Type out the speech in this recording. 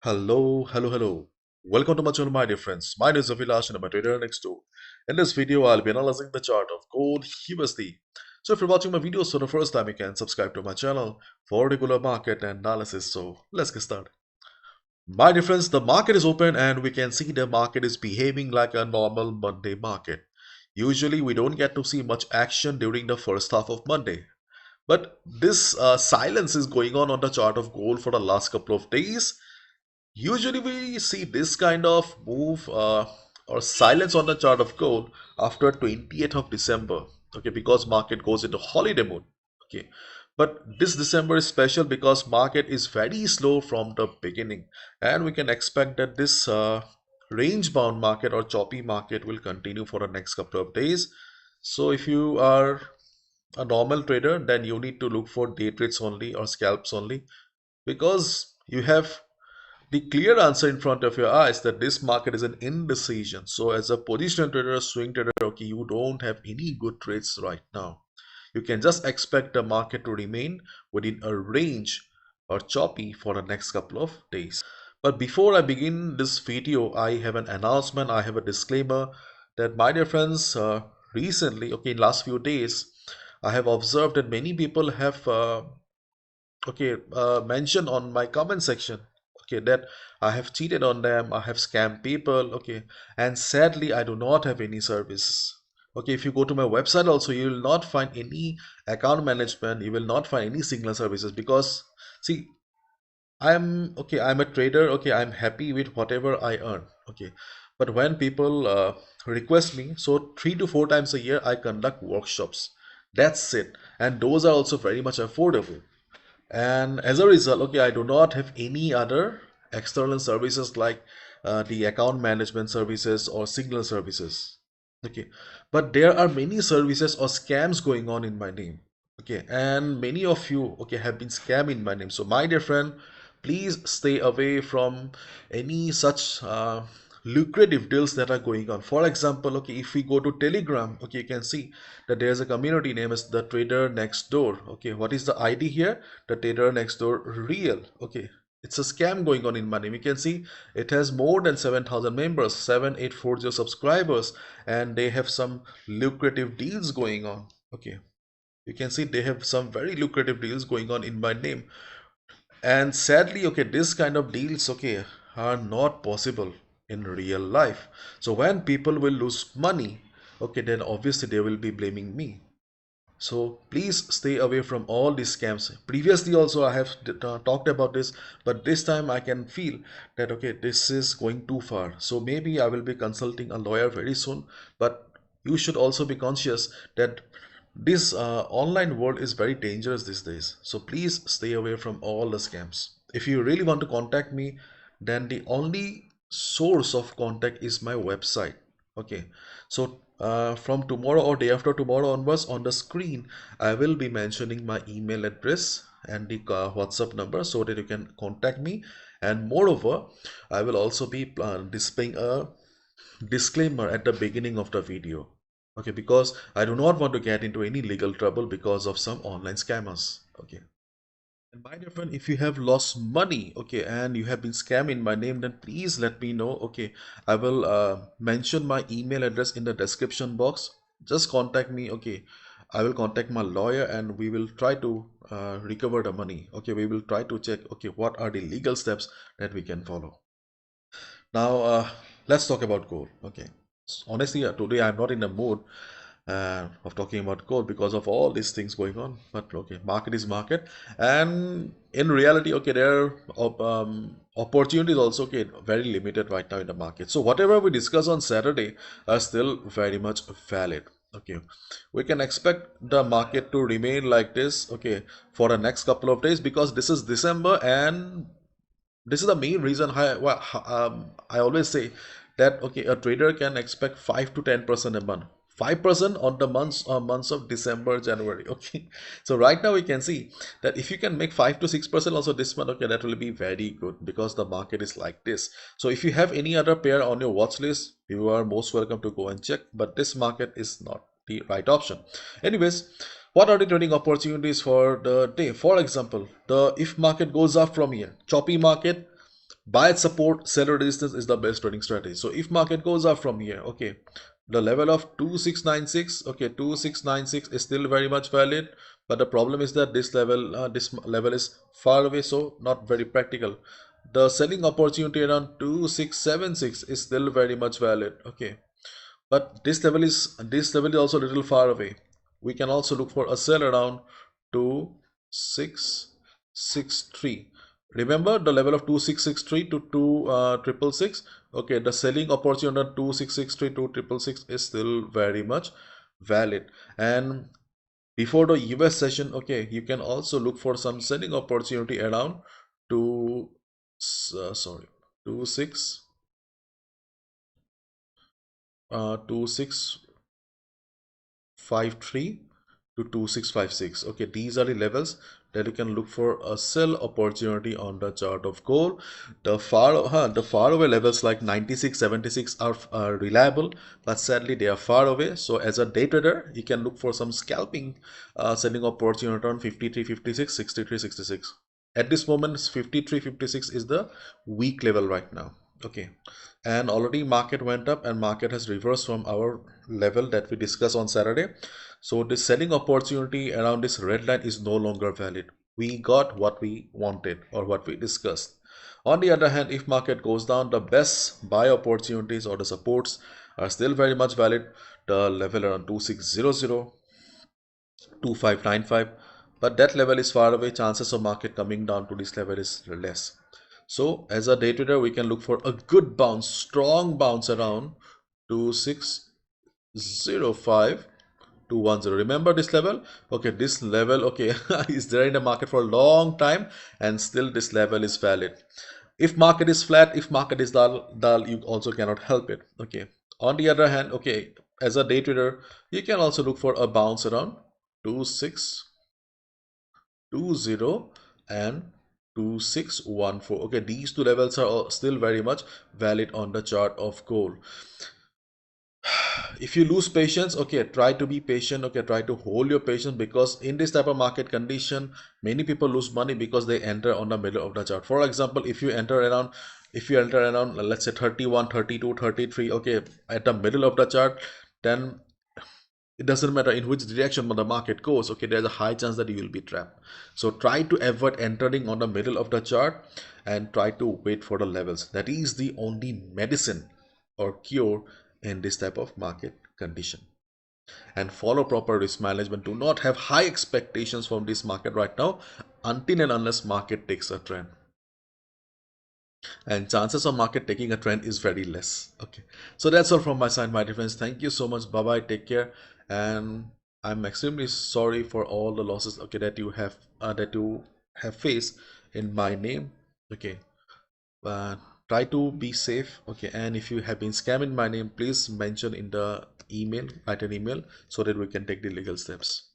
Hello. Welcome to my channel, my dear friends. My name is Avilash and I'm a trader next door. In this video, I'll be analyzing the chart of gold USD. So if you're watching my videos for the first time, you can subscribe to my channel for regular market analysis. So let's get started. My dear friends, the market is open and we can see the market is behaving like a normal Monday market. Usually, we don't get to see much action during the first half of Monday. But this silence is going on the chart of gold for the last couple of days. Usually we see this kind of move or silence on the chart of gold after 28th of December. Okay, because market goes into holiday mode. Okay, but this December is special because market is very slow from the beginning, and we can expect that this range bound market or choppy market will continue for the next couple of days. So if you are a normal trader, then you need to look for day trades only or scalps only because you have the clear answer in front of your eyes that this market is an indecision. So as a positional trader, a swing trader, okay, you don't have any good trades right now. You can just expect the market to remain within a range or choppy for the next couple of days. But before I begin this video, I have an announcement. I have a disclaimer that my dear friends, recently, okay, in last few days, I have observed that many people have mention on my comment section, okay, that I have cheated on them, I have scammed people, okay, and sadly I do not have any service. Okay, if you go to my website also, you will not find any account management, you will not find any signal services because see, I'm a trader, okay, I'm happy with whatever I earn, okay, but when people request me, so 3 to 4 times a year I conduct workshops, that's it, and those are also very much affordable. And as a result, okay, I do not have any other external services like the account management services or signal services. Okay, but there are many services or scams going on in my name. Okay, and many of you, okay, have been scammed in my name. So my dear friend, please stay away from any such lucrative deals that are going on. For example, okay, if we go to Telegram, okay, you can see that there's a community name is the Trader Next Door. Okay, what is the ID here? The Trader Next Door Real. Okay, it's a scam going on in my name. You can see it has more than 7,000 members, 7840 subscribers, and they have some lucrative deals going on. Okay, you can see they have some very lucrative deals going on in my name. And sadly, okay, this kind of deals, okay, are not possible in real life. So when people will lose money, okay, then obviously they will be blaming me. So please stay away from all these scams. Previously also I have talked about this, but this time I can feel that okay, this is going too far. So maybe I will be consulting a lawyer very soon, but you should also be conscious that this online world is very dangerous these days. So please stay away from all the scams. If you really want to contact me, then the only source of contact is my website. Okay, so from tomorrow or day after tomorrow onwards on the screen, I will be mentioning my email address and the WhatsApp number so that you can contact me. And moreover, I will also be displaying a disclaimer at the beginning of the video. Okay, because I do not want to get into any legal trouble because of some online scammers. Okay. And my dear friend, if you have lost money, okay, and you have been scammed in my name, then please let me know. Okay, I will mention my email address in the description box. Just contact me. Okay, I will contact my lawyer and we will try to recover the money. Okay, we will try to check. Okay, what are the legal steps that we can follow. Now, let's talk about gold. Okay, honestly, today I'm not in the mood of talking about gold because of all these things going on. But okay, market is market, and in reality, okay, there are opportunities also okay very limited right now in the market. So whatever we discuss on Saturday are still very much valid. Okay, we can expect the market to remain like this. Okay, for the next couple of days because this is December and this is the main reason I always say that okay, a trader can expect 5 to 10% a month. 5% on the months of December, January. Okay, so right now we can see that if you can make 5 to 6% also this month, okay, that will be very good because the market is like this. So if you have any other pair on your watch list, you are most welcome to go and check, but this market is not the right option. Anyways, what are the trading opportunities for the day? For example, the if market goes up from here, choppy market, Buy at support, sell at resistance is the best trading strategy. So if market goes up from here, okay, the level of 2696, okay, 2696 is still very much valid, but the problem is that this level is far away, so not very practical. The selling opportunity around 2676 is still very much valid, okay, but this level is also a little far away. We can also look for a sell around 2663. Remember the level of 2663 to 2666. Okay, the selling opportunity on 2663 to 666 is still very much valid. And before the US session, okay, you can also look for some selling opportunity around two sorry, 26 2653 to 2656. Okay, these are the levels that you can look for a sell opportunity on the chart of gold. The far away levels like 9676 are reliable, but sadly they are far away. So as a day trader, you can look for some scalping selling opportunity on 5356, 6366. At this moment, 5356 is the weak level right now. Okay, and already market went up and market has reversed from our level that we discussed on Saturday. So this selling opportunity around this red line is no longer valid. We got what we wanted or what we discussed. On the other hand, if market goes down, the best buy opportunities or the supports are still very much valid. The level around 2600, 2595, but that level is far away. Chances of market coming down to this level is less. So as a day trader, we can look for a good bounce, strong bounce around 2605 210. Remember this level? Okay, this level, okay, is there in the market for a long time, and still this level is valid. If market is flat, if market is dull, you also cannot help it. Okay, on the other hand, okay, as a day trader, you can also look for a bounce around 2620 and 2614. Okay, these two levels are still very much valid on the chart of gold. If you lose patience, okay, try to be patient. Okay, try to hold your patience, because in this type of market condition, many people lose money because they enter on the middle of the chart. For example, if you enter around let's say 31, 32, 33, okay, at the middle of the chart, then it doesn't matter in which direction the market goes, okay, there's a high chance that you will be trapped. So try to avoid entering on the middle of the chart and try to wait for the levels. That is the only medicine or cure in this type of market condition. And follow proper risk management. Do not have high expectations from this market right now until and unless market takes a trend, and chances of market taking a trend is very less. Okay, so that's all from my side, my dear friends. Thank you so much. Bye bye, take care. And I'm extremely sorry for all the losses, okay, that you have faced in my name. Okay, uh, try to be safe. Okay, and if you have been scammed in my name, please mention in the email, write an email so that we can take the legal steps.